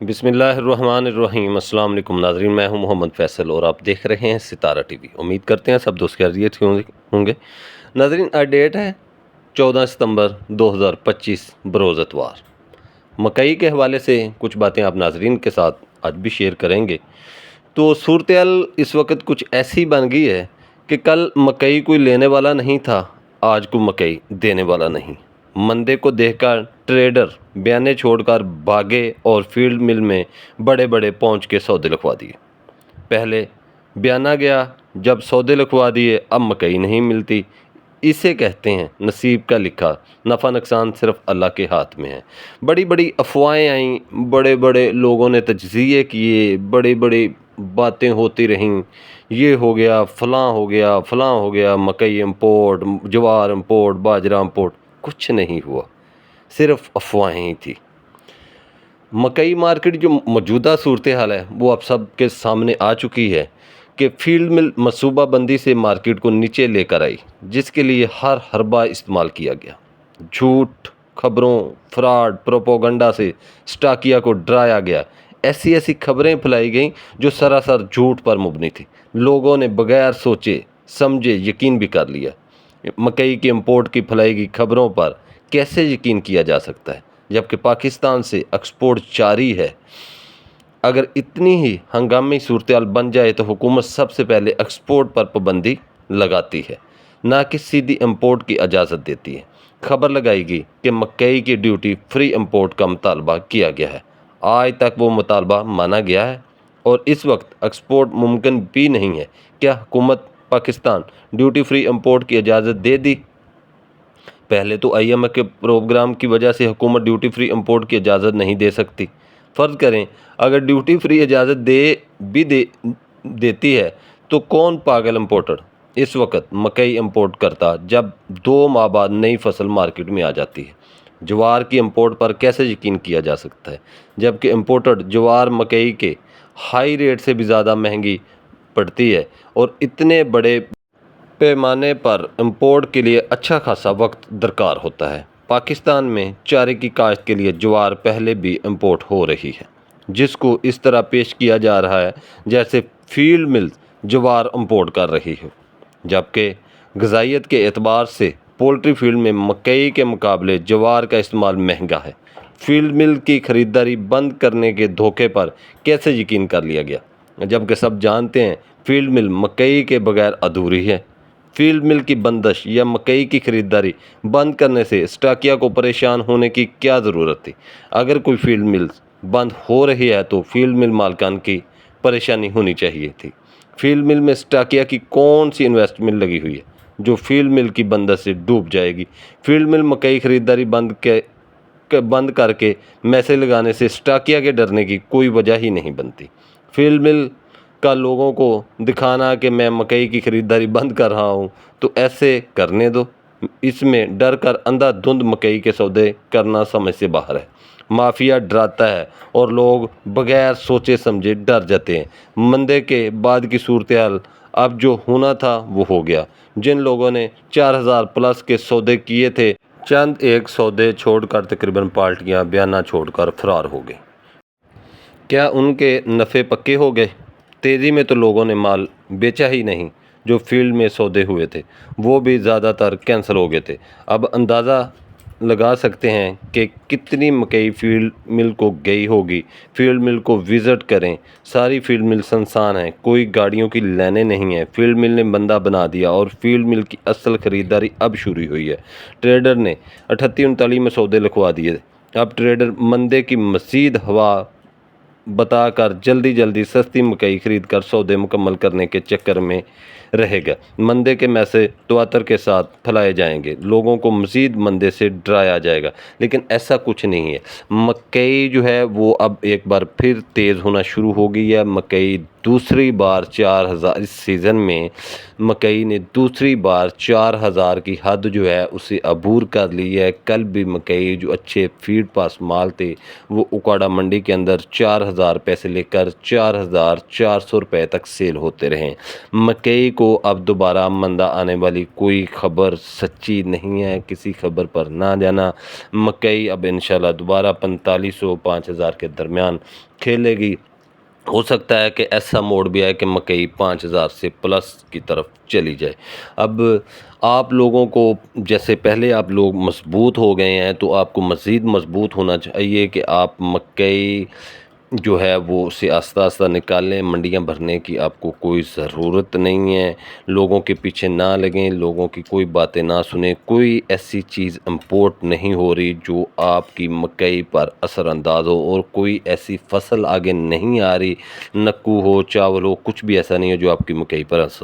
بسم اللہ الرحمن الرحیم۔ السلام علیکم ناظرین، میں ہوں محمد فیصل اور آپ دیکھ رہے ہیں ستارہ ٹی وی۔ امید کرتے ہیں سب دوست خیریت ہوں گے۔ ناظرین، آج ڈیٹ ہے 14 ستمبر 2025 بروز اتوار۔ مکئی کے حوالے سے کچھ باتیں آپ ناظرین کے ساتھ آج بھی شیئر کریں گے۔ تو صورتحال اس وقت کچھ ایسی بن گئی ہے کہ کل مکئی کوئی لینے والا نہیں تھا، آج کو مکئی دینے والا نہیں۔ مندے کو دیکھ کر ٹریڈر بیانے چھوڑ کر بھاگے اور فیلڈ مل میں بڑے بڑے پہنچ کے سودے لکھوا دیے۔ پہلے بیانہ گیا، جب سودے لکھوا دیے اب مکئی نہیں ملتی۔ اسے کہتے ہیں نصیب کا لکھا، نفع نقصان صرف اللہ کے ہاتھ میں ہے۔ بڑی بڑی افواہیں آئیں، بڑے بڑے لوگوں نے تجزیے کیے، بڑی بڑی باتیں ہوتی رہیں، یہ ہو گیا، فلاں ہو گیا، فلاں ہو گیا، مکئی امپورٹ، جوار امپورٹ، باجرہ امپورٹ۔ کچھ نہیں ہوا، صرف افواہیں ہی تھی۔ مکئی مارکیٹ جو موجودہ صورتحال ہے وہ اب سب کے سامنے آ چکی ہے کہ فیلڈ مل منصوبہ بندی سے مارکیٹ کو نیچے لے کر آئی، جس کے لیے ہر حربہ استعمال کیا گیا۔ جھوٹ خبروں، فراڈ، پروپوگنڈا سے سٹاکیا کو ڈرایا گیا۔ ایسی خبریں پھیلائی گئیں جو سراسر جھوٹ پر مبنی تھی۔ لوگوں نے بغیر سوچے سمجھے یقین بھی کر لیا۔ مکئی کے امپورٹ کی پھیلائی گئی خبروں پر کیسے یقین کیا جا سکتا ہے جبکہ پاکستان سے ایکسپورٹ جاری ہے؟ اگر اتنی ہی ہنگامی صورتحال بن جائے تو حکومت سب سے پہلے ایکسپورٹ پر پابندی لگاتی ہے، نہ کہ سیدھی امپورٹ کی اجازت دیتی ہے۔ خبر لگائی گئی کہ مکئی کی ڈیوٹی فری امپورٹ کا مطالبہ کیا گیا ہے۔ آج تک وہ مطالبہ مانا گیا ہے اور اس وقت ایکسپورٹ ممکن بھی نہیں ہے۔ کیا حکومت پاکستان ڈیوٹی فری امپورٹ کی اجازت دے دی؟ پہلے تو آئی ایم ایف کے پروگرام کی وجہ سے حکومت ڈیوٹی فری امپورٹ کی اجازت نہیں دے سکتی۔ فرض کریں اگر ڈیوٹی فری اجازت دیتی ہے تو کون پاگل امپورٹر اس وقت مکئی امپورٹ کرتا جب 2 ماہ بعد نئی فصل مارکیٹ میں آ جاتی ہے؟ جوار کی امپورٹ پر کیسے یقین کیا جا سکتا ہے جبکہ امپورٹڈ جوار مکئی کے ہائی ریٹ سے بھی زیادہ مہنگی پڑتی ہے اور اتنے بڑے پیمانے پر امپورٹ کے لیے اچھا خاصا وقت درکار ہوتا ہے؟ پاکستان میں چارے کی کاشت کے لیے جوار پہلے بھی امپورٹ ہو رہی ہے، جس کو اس طرح پیش کیا جا رہا ہے جیسے فیلڈ مل جوار امپورٹ کر رہی ہو، جبکہ غذائیت کے اعتبار سے پولٹری فیلڈ میں مکئی کے مقابلے جوار کا استعمال مہنگا ہے۔ فیلڈ مل کی خریداری بند کرنے کے دھوکے پر کیسے یقین کر لیا گیا جبکہ سب جانتے ہیں فیلڈ مل مکئی کے بغیر ادھوری ہے؟ فیلڈ مل کی بندش یا مکئی کی خریداری بند کرنے سے سٹاکیا کو پریشان ہونے کی کیا ضرورت تھی؟ اگر کوئی فیلڈ مل بند ہو رہی ہے تو فیلڈ مل مالکان کی پریشانی ہونی چاہیے تھی۔ فیلڈ مل میں سٹاکیا کی کون سی انویسٹمنٹ لگی ہوئی ہے جو فیلڈ مل کی بندش سے ڈوب جائے گی؟ فیلڈ مل مکئی خریداری بند کر کے میسج لگانے سے سٹاکیا کے ڈرنے کی کوئی وجہ ہی نہیں بنتی۔ فیلڈ مل کا لوگوں کو دکھانا کہ میں مکئی کی خریداری بند کر رہا ہوں تو ایسے کرنے دو۔ اس میں ڈر کر اندھا دھند مکئی کے سودے کرنا سمجھ سے باہر ہے۔ مافیا ڈراتا ہے اور لوگ بغیر سوچے سمجھے ڈر جاتے ہیں۔ مندے کے بعد کی صورتحال اب جو ہونا تھا وہ ہو گیا۔ جن لوگوں نے 4000 پلس کے سودے کیے تھے، چند ایک سودے چھوڑ کر تقریباً پارٹیاں بیانہ چھوڑ کر فرار ہو گئیں۔ کیا ان کے نفع پکے ہو گئے؟ تیزی میں تو لوگوں نے مال بیچا ہی نہیں۔ جو فیلڈ میں سودے ہوئے تھے وہ بھی زیادہ تر کینسل ہو گئے تھے۔ اب اندازہ لگا سکتے ہیں کہ کتنی مکئی فیلڈ مل کو گئی ہوگی۔ فیلڈ مل کو وزٹ کریں، ساری فیلڈ مل سنسان ہیں، کوئی گاڑیوں کی لائنیں نہیں ہیں۔ فیلڈ مل نے بندہ بنا دیا اور فیلڈ مل کی اصل خریداری اب شروع ہوئی ہے۔ ٹریڈر نے 3839 میں سودے لکھوا دیے۔ اب ٹریڈر مندے کی مزید ہوا بتا کر جلدی سستی مکئی خرید کر سودے مکمل کرنے کے چکر میں رہے گا۔ مندے کے میسج تواتر کے ساتھ پھیلائے جائیں گے، لوگوں کو مزید مندے سے ڈرایا جائے گا، لیکن ایسا کچھ نہیں ہے۔ مکئی جو ہے وہ اب ایک بار پھر تیز ہونا شروع ہو گئی ہے۔ مکئی دوسری بار 4000 اس سیزن میں مکئی نے دوسری بار 4000 کی حد جو ہے اسے عبور کر لی ہے۔ کل بھی مکئی جو اچھے فیڈ پاس مال تھے وہ اکاڑا منڈی کے اندر 4000 روپے سے لے کر 4400 روپے تک سیل ہوتے رہے۔ مکئی کو کو اب دوبارہ مندہ آنے والی کوئی خبر سچی نہیں ہے، کسی خبر پر نہ جانا۔ مکئی اب انشاءاللہ دوبارہ 4500-5000 کے درمیان کھیلے گی۔ ہو سکتا ہے کہ ایسا موڑ بھی آئے کہ مکئی 5000 سے پلس کی طرف چلی جائے۔ اب آپ لوگوں کو جیسے پہلے آپ لوگ مضبوط ہو گئے ہیں تو آپ کو مزید مضبوط ہونا چاہیے کہ آپ مکئی جو ہے وہ اسے آہستہ آہستہ نکالیں۔ منڈیاں بھرنے کی آپ کو کوئی ضرورت نہیں ہے، لوگوں کے پیچھے نہ لگیں، لوگوں کی کوئی باتیں نہ سنیں۔ کوئی ایسی چیز امپورٹ نہیں ہو رہی جو آپ کی مکئی پر اثر انداز ہو، اور کوئی ایسی فصل آگے نہیں آ رہی، نکو ہو، چاول ہو، کچھ بھی ایسا نہیں ہے جو آپ کی مکئی پر اثر